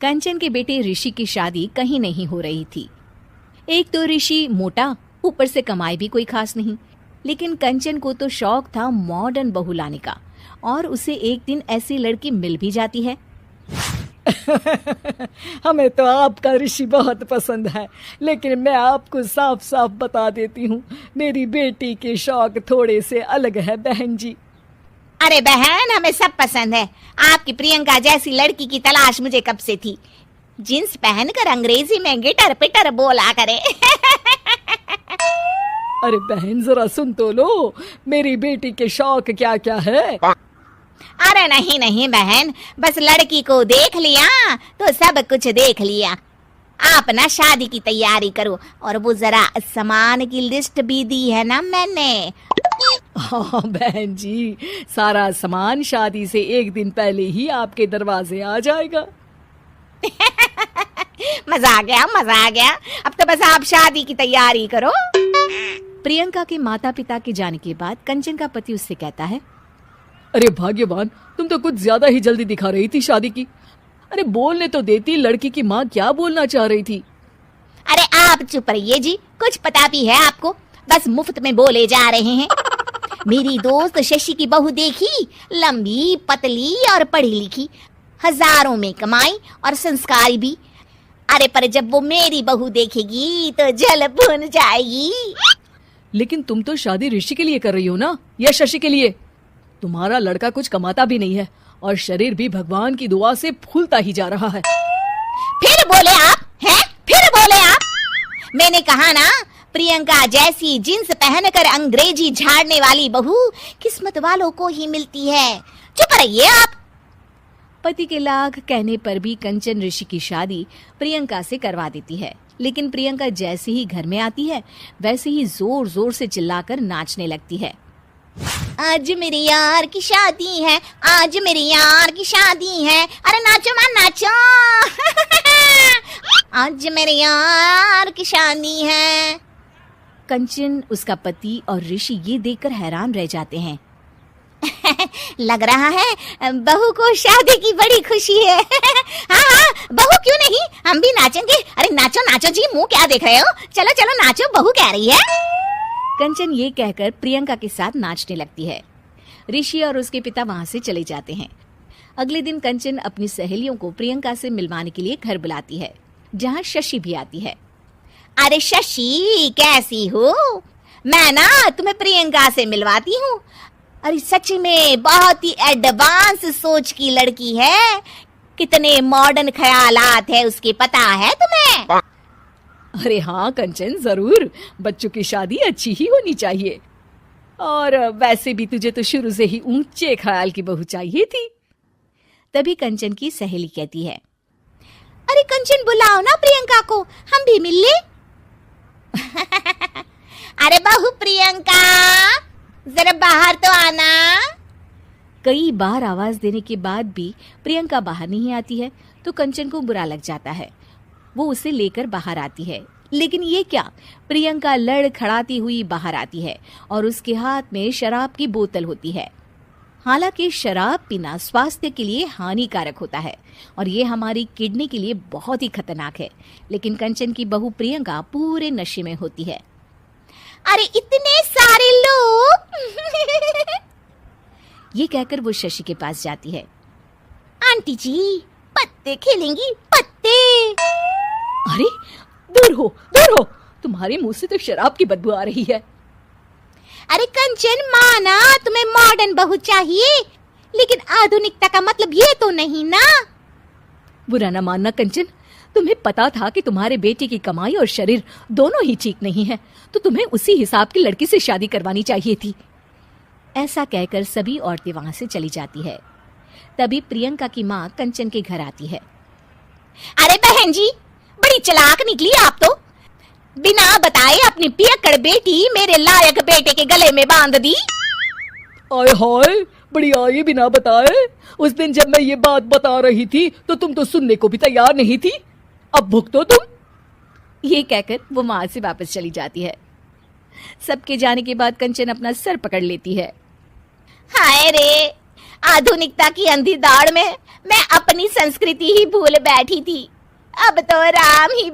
कंचन के बेटे ऋषि की शादी कहीं नहीं हो रही थी। एक तो ऋषि मोटा, ऊपर से कमाई भी कोई खास नहीं। लेकिन कंचन को तो शौक था मॉडर्न बहू लाने का, और उसे एक दिन ऐसी लड़की मिल भी जाती है। हमें तो आपका ऋषि बहुत पसंद है, लेकिन मैं आपको साफ साफ बता देती हूँ, मेरी बेटी के शौक थोड़े से अलग है बहन जी। अरे बहन, हमें सब पसंद है। आपकी प्रियंका जैसी लड़की की तलाश मुझे कब से थी। जींस पहनकर अंग्रेजी में गिटर पिटर बोला करे। अरे बहन जरा सुन तो लो, मेरी बेटी के शौक क्या क्या है। अरे नहीं नहीं बहन, बस लड़की को देख लिया तो सब कुछ देख लिया। आप ना शादी की तैयारी करो, और वो जरा सामान की लिस्ट भी दी है ना मैंने। हाँ बहन जी, सारा सामान शादी से एक दिन पहले ही आपके दरवाजे आ जाएगा। मजा आ गया, मजा आ गया। अब तो बस आप शादी की तैयारी करो। प्रियंका के माता पिता के जाने के बाद कंचन का पति उससे कहता है, अरे भाग्यवान, तुम तो कुछ ज्यादा ही जल्दी दिखा रही थी शादी की। अरे बोलने तो देती, लड़की की माँ क्या बोलना चाह रही थी। अरे आप चुप रहिए जी, कुछ पता भी है आपको, बस मुफ्त में बोले जा रहे हैं। मेरी दोस्त शशि की बहू देखी, लंबी पतली और पढ़ी लिखी, हजारों में कमाई और संस्कारी भी। अरे पर जब वो मेरी बहू देखेगी तो जल भुन जाएगी। लेकिन तुम तो शादी ऋषि के लिए कर रही हो ना, या शशि के लिए? तुम्हारा लड़का कुछ कमाता भी नहीं है, और शरीर भी भगवान की दुआ से फूलता ही जा रहा है। फिर बोले आप हैं? फिर बोले आप? मैंने कहा ना, प्रियंका जैसी जींस पहनकर अंग्रेजी झाड़ने वाली बहू किस्मत वालों को ही मिलती है। चुप रहिए आप। पति के लाख कहने पर भी कंचन ऋषि की शादी प्रियंका से करवा देती है। लेकिन प्रियंका जैसे ही घर में आती है, वैसे ही जोर जोर से चिल्लाकर नाचने लगती है। आज मेरे यार की शादी है, आज मेरे यार की शादी है। अरे नाचो मां नाचो। आज मेरे यार की शादी है। कंचन, उसका पति और ऋषि ये देखकर हैरान रह जाते हैं। लग रहा है बहू को शादी की बड़ी खुशी है। हाँ हाँ, बहू क्यों नहीं, हम भी नाचेंगे। अरे नाचो नाचो जी, मुंह क्या देख रहे हो, चलो चलो नाचो, बहू कह रही है। कंचन ये कहकर प्रियंका के साथ नाचने लगती है। ऋषि और उसके पिता वहां से चले जाते हैं। अगले दिन कंचन अपनी सहेलियों को प्रियंका से मिलवाने के लिए घर बुलाती है, जहां शशि भी आती है। अरे शशि, कैसी हो? मैं ना तुम्हें प्रियंका से मिलवाती हूँ। अरे सच में बहुत ही एडवांस सोच की लड़की है, कितने मॉडर्न ख्यालात है उसके, पता है तुम्हें? अरे हाँ कंचन, जरूर, बच्चों की शादी अच्छी ही होनी चाहिए। और वैसे भी तुझे तो शुरू से ही ऊंचे ख्याल की बहू चाहिए थी। तभी कंचन की सहेली कहती है, अरे कंचन बुलाओ ना प्रियंका को, हम भी मिल ले। अरे बहू प्रियंका, जरा बाहर तो आना। कई बार आवाज देने के बाद भी प्रियंका बाहर नहीं आती है, तो कंचन को बुरा लग जाता है। वो उसे लेकर बाहर आती है, लेकिन ये क्या, प्रियंका लड़खड़ाती हुई बाहर आती है और उसके हाथ में शराब की बोतल होती है। हालांकि शराब पीना स्वास्थ्य के लिए हानिकारक होता है और ये हमारी किडनी के लिए बहुत ही खतरनाक है, लेकिन कंचन की बहू प्रियंका पूरे नशे में होती है। अरे इतने सारे लोग। ये कहकर वो शशि के पास जाती है। आंटी जी, पत्ते खेलेंगी, पत्ते। अरे दूर हो, दूर हो, तुम्हारे मुंह से तो शराब की बदबू आ रही है। अरे कंचन, माना तुम्हें मॉडर्न बहू चाहिए, लेकिन आधुनिकता का मतलब ये तो नहीं ना। बुरा न मानना कंचन, तुम्हें पता था कि तुम्हारे बेटे की कमाई और शरीर दोनों ही ठीक नहीं है, तो तुम्हें उसी हिसाब की लड़की से शादी करवानी चाहिए थी। ऐसा कहकर सभी औरतें वहां से चली जाती है। तभी प्रियंका की माँ कंचन के घर आती है। अरे बहन जी, बड़ी चालाक निकली आप तो, बिना बताए अपनी पियक्कड़ बेटी मेरे लायक बेटे के गले में बांध दी। आय हाय, बड़ी आई बिना बताए। उस दिन जब मैं ये बात बता रही थी तो तुम तो सुनने को भी तैयार नहीं थी, अब भुगतो तुम। ये कहकर वो वहां से वापस चली जाती है। सबके जाने के बाद कंचन अपना सर पकड़ लेती है। हाय रे, आधुनिकता की अंधी दौड़ में मैं अपनी संस्कृति ही भूल बैठी थी। अब तो राम ही